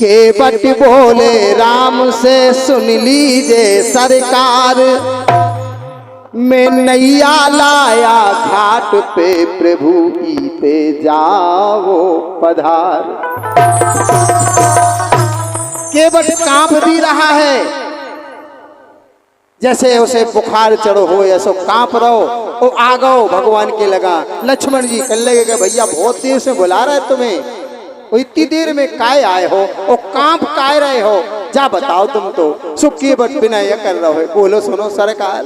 केवट बोले राम से सुन लीजिए सरकार, मैं नैया लाया घाट पे प्रभु ई पे जाओ पधार। केवट कांप भी रहा है, जैसे उसे बुखार चढ़ो हो ऐसो कांप रहो। ओ आ गओ भगवान के लगा। लक्ष्मण जी कल लगे कि भैया बहुत देर से बुला रहा है तुम्हें, वो इतनी देर में काय आए हो, ओ कांप काय रहे हो, जा बताओ तुम तो। सो केवट विनय कर रहे हो, बोलो सुनो सरकार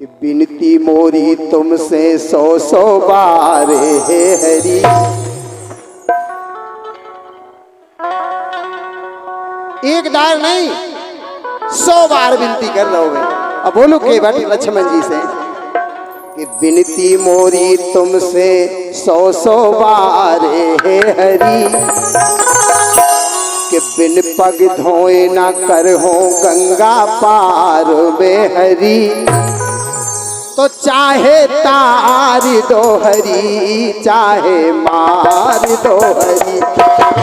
कि बिनती मोरी तुमसे 100 बार हे हरि, एक बार नहीं 100 बार विनती कर रहे हो। अब बोलो केवट लक्ष्मण जी से कि बिनती मोरी तुमसे 100 बार हे हरि, कि बिन पग धोए ना कर हो गंगा पार में हरि, तो चाहे तार दो हरि चाहे मार दो हरि,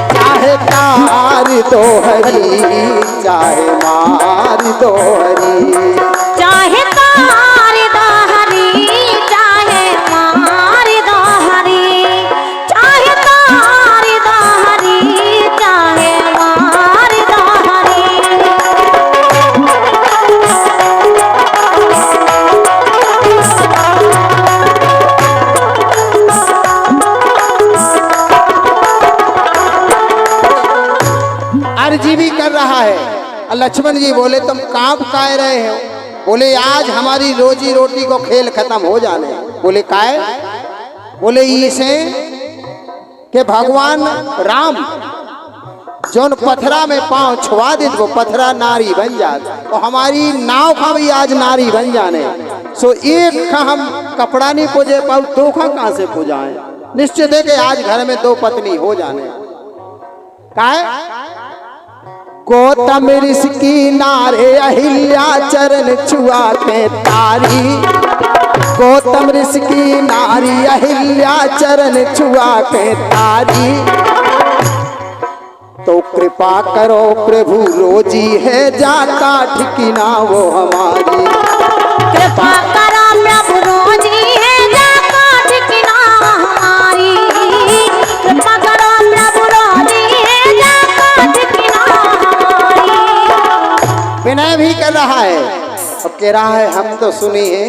चाहे तार दो हरि चाहे मार दो हरि, चाहे तार दो हरि चाहे मार दो हरि, चाहे तार दो हरि चाहे मार दो हरि। अर्जी भी कर रहा है। लक्ष्मण जी बोले तुम कांप काय रहे हो? बोले आज हमारी रोजी रोटी को खेल खत्म हो जाने। बोले काय? बोले इसे कि भगवान राम जोन पथरा में पांव छुआ दे वो पथरा नारी बन जात, और हमारी नाव का भी आज नारी बन जाने। सो एक का हम कपड़ा नहीं पूजे पाऊ, दो का कहां से पूजाएं? निश्चित है कि आज घर में 2 पत्नी हो जाने। काय? गौतम ऋषि नारे अहिल्या चरण छुआ के तारी, गौतम ऋषि की नारी अहिल्या चरण छुआ के तारी, तो कृपा करो प्रभु रोजी है जाका ठिकिना वो हमारी, कृपा करो प्रभु रोजी है जाका ठिकिना हमारी, कृपा करो प्रभु रोजी है जाका ठिकिना हमारी। विनय भी कर रहा है। अब कह रहा है हम तो सुनी है,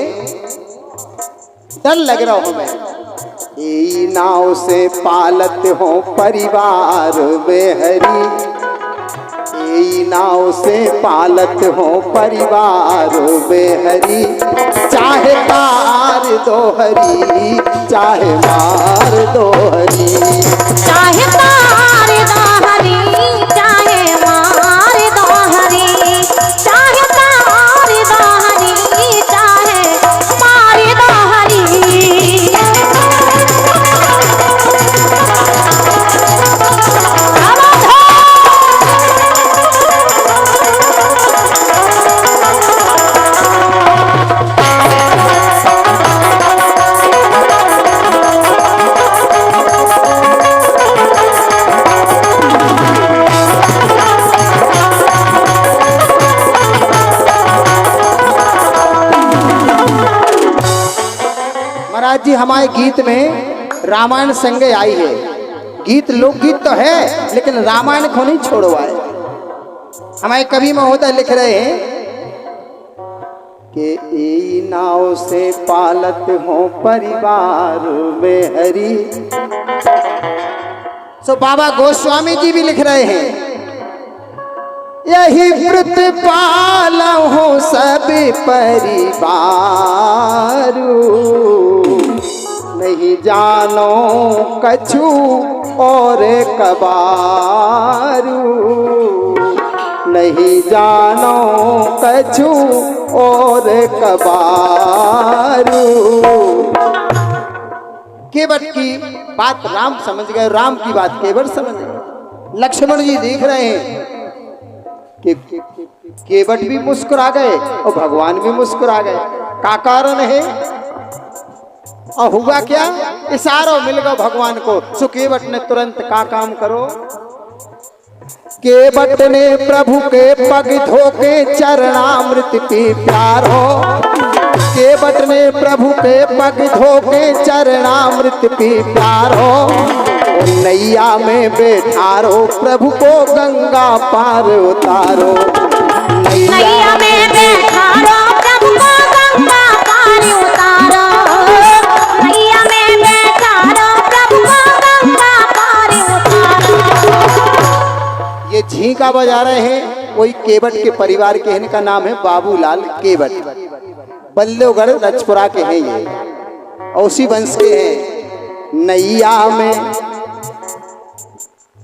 डर लग रहा हूं मैं। यही नाव से पालत हो परिवार में हरि, यही नाव से पालत हो परिवार में हरि, चाहे तार दो हरि चाहे मार दो हरि, चाहे तार दो हरि चाहे मार दो हरि, चाहे तार दो हरि चाहे मार दो हरि। महाराज जी हमारे गीत में रामायण संग आई है। गीत लोकगीत तो है लेकिन रामायण को नहीं छोड़वाए। हमारे कवि महोदय लिख रहे हैं कि ए नाव से पालत हो परिवार में हरि। सो बाबा गोस्वामी जी भी लिख रहे हैं यही व्रत पालो हो सब परिवार, नहीं जानो कछु और कबारू, नहीं जानो कछु और कबारू। केवट की बात राम समझ गए, राम की बात केवट समझ गए। लक्ष्मण जी देख रहे हैं कि केवट भी मुस्कुरा गए और भगवान भी मुस्कुरा गए। का कारण है? और हुआ क्या? इशारों मिल गया भगवान को। सो केवट ने तुरंत का काम करो, केवट ने प्रभु के पग धोके चरणामृत पी प्यार हो। केवट ने प्रभु के पग धोके चरणामृत पी प्यार हो। नैया में बैठारो प्रभु को गंगा पार उतारो। नैया में बैठारो प्रभु को गंगा पार उतारो। नैया में बैठारो प्रभु को गंगा पार उतारो। ये झींका बजा रहे हैं वही केवट के परिवार के हैं। इनका नाम है बाबूलाल केवट। बल्लभगढ़ रजपुरा के हैं ये, और उसी वंश के हैं। नैया में,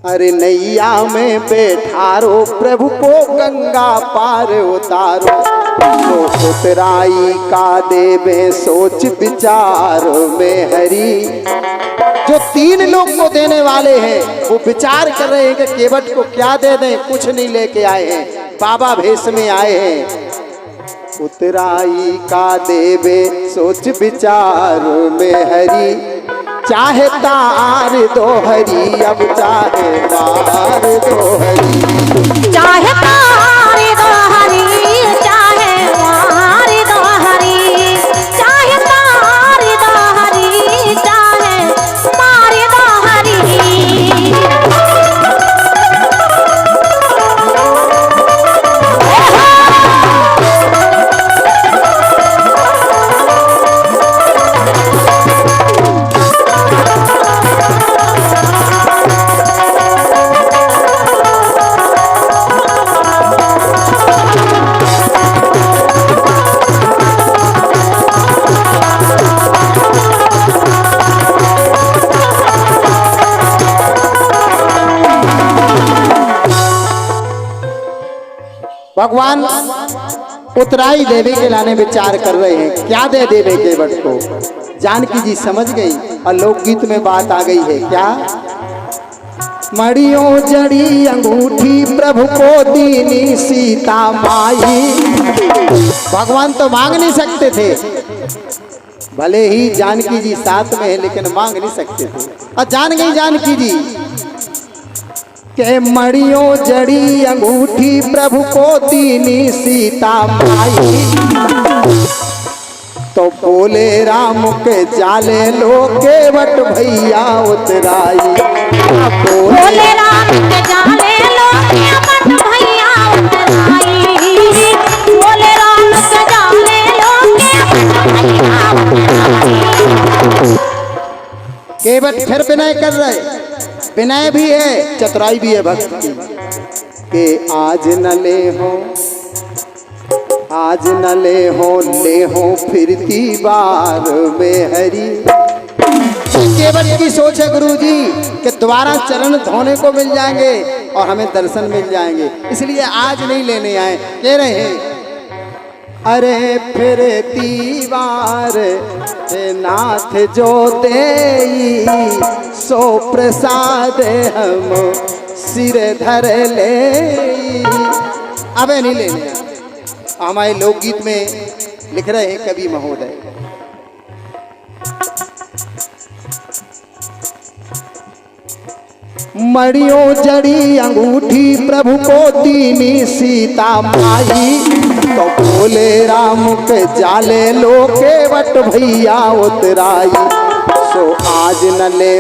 अरे नैया में बैठारो प्रभु को गंगा पार उतारो। तो उतराई का देवे सोच विचार में हरी। जो 3 लोग को देने वाले हैं वो विचार कर रहे हैं कि केवट को क्या दे दें। कुछ नहीं लेके आए हैं, बाबा भेष में आए हैं। उतराई का देवे सोच विचार में हरी। चाहे तार दो हरी, अब चाहे तार दो हरी। चाहे तार दो हरी, चाहे वार दो हरी। चाहे तार दो हरी, चाहे मार दो हरी। भगवान उतराई देवी के लाने विचार कर रहे हैं क्या दे देवे केवट को। जानकी जी समझ गई और लोकगीत में बात आ गई है क्या। मड़ियों जड़ी अंगूठी प्रभु को दीनी सीता माई। भगवान तो मांग नहीं सकते थे, भले ही जानकी जी साथ में है लेकिन मांग नहीं सकते थे। और जान गई जानकी जी के मड़ियों जड़ी अंगूठी प्रभु को दीनी सीता माई। तो बोले राम के जाले लो केवट भैया उतराई। बोले राम के जाले लो केवट भैया उतराई। बोले राम के जाले लो केवट भैया उतराई। केवट फिर विनय कर रहे। विनय भी है, चतुराई भी है भक्त की। के आज न ले हो, आज न ले हो फिरती बार में हरी। केवट की सोच है गुरुजी कि दोबारा चरण धोने को मिल जाएंगे और हमें दर्शन मिल जाएंगे, इसलिए आज नहीं लेने आए। कह रहे हैं अरे फिर तीवार नाथ जो देई सो प्रसाद हम सिर धर ले। अबे नहीं लेने। हमारे लोकगीत में लिख रहे हैं कवि महोदय, मड़ियों जड़ी अंगूठी प्रभु को दीनी सीता माई। तो बोले राम के जाले लो केवट भैया उतराई। सो आज न ले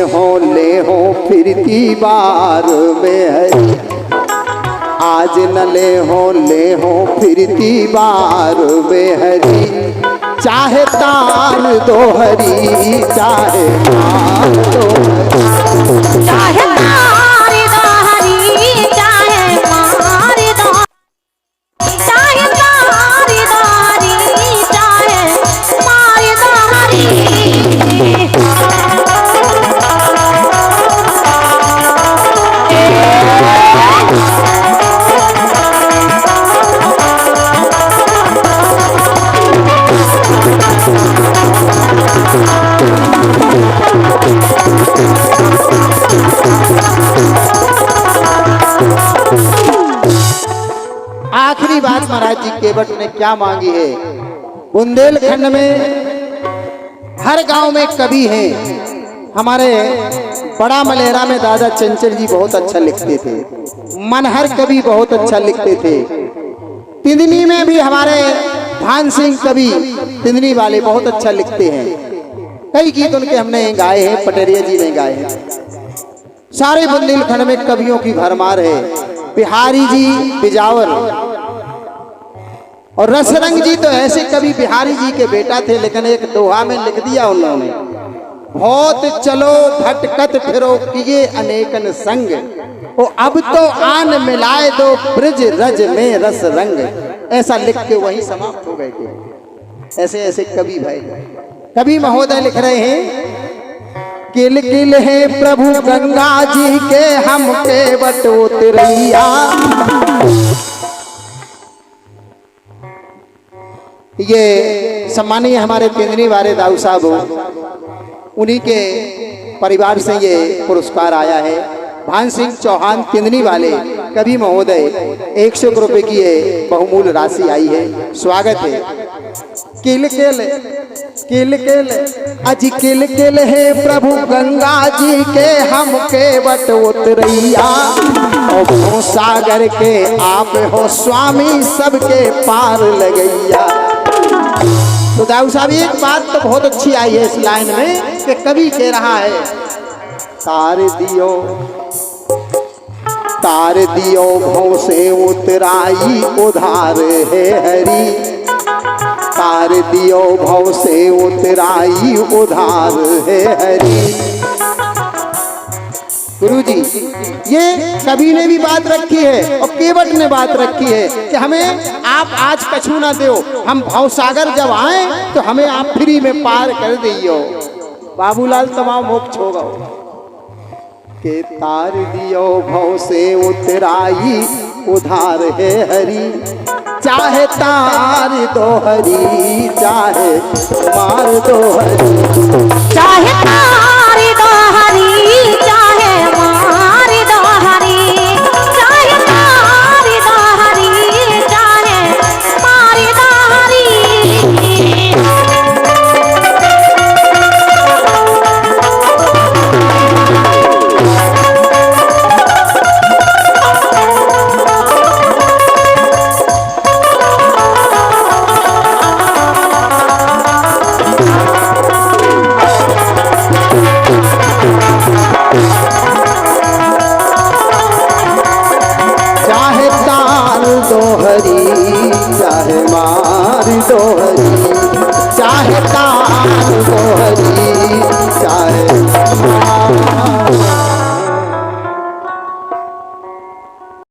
हो फिरती बार में हरी। आज न ले हो फिरती बार में हरी। चाहे तार दो हरी, चाहे तार दो हरी। चाहे तार दो हरी, चाहे मार दो। चाहे तार दो हरी, चाहे मार दो हरी। आखिरी बात महाराज जी केवट ने क्या मांगी है। बुंदेलखंड में हर गांव में कवि हैं, हमारे बड़ा मलेरा में दादा चंचल जी बहुत अच्छा लिखते थे, मनहर कवि बहुत अच्छा लिखते थे, तिंदनी में भी हमारे भान सिंह कवि तिंदनी वाले बहुत अच्छा लिखते हैं। कई गीत उनके हमने गाए हैं, पटेरिया जी ने गाए हैं। सारे बुंदेलखंड में कवियों की भरमार है। बिहारी जी बिजावर और रसरंग जी तो ऐसे कवि बिहारी जी के बेटा थे, लेकिन एक दोहा में लिख दिया उन्होंने, बहुत चलो भटकत फिरो किए अनेकन संग, ओ अब तो आन मिलाए दो ब्रज रज में रस रंग। ऐसा लिख के वही समाप्त हो गए थे। ऐसे ऐसे कवि भाई, कवि महोदय लिख रहे हैं, किल किल है प्रभु गंगा जी के हम के बट उतरैया। ये सम्मानीय हमारे तिंदनी वाले दाऊ साहब, उन्हीं के परिवार से ये पुरस्कार आया है। भान सिंह चौहान तिंदनी वाले कवि महोदय 100 रुपए की ये बहुमूल्य राशि आई है, स्वागत है। किल किल किल किल अज किल किल है प्रभु गंगा जी के हम के बट उतरैया, और सागर के आप हो स्वामी सबके पार लगैया। तो दाऊ साहब एक बात तो बहुत अच्छी आई है इस लाइन में कि कवि कह रहा है, तार दियो भौ से उतराई उधार है हरी, तार दियो भौ से उतराई उधार है हरी। गुरुजी, ये कवि ने भी बात रखी है और केवट ने बात रखी है कि हमें आप आज कछु ना दो, हम भवसागर जब आए तो हमें आप फ्री में पार कर दियो। बाबूलाल तमाम मोक्ष होगा के तार दियो भव से उतराई उधार है हरी, चाहे तार दो हरी चाहे मार दो हरी, चाहे तार दो हरी चाहे मार दो हरी, चाहे तार दो हरी चाहे मार दो हरी। चाहे तार दो हरी चाहे मार दो हरी,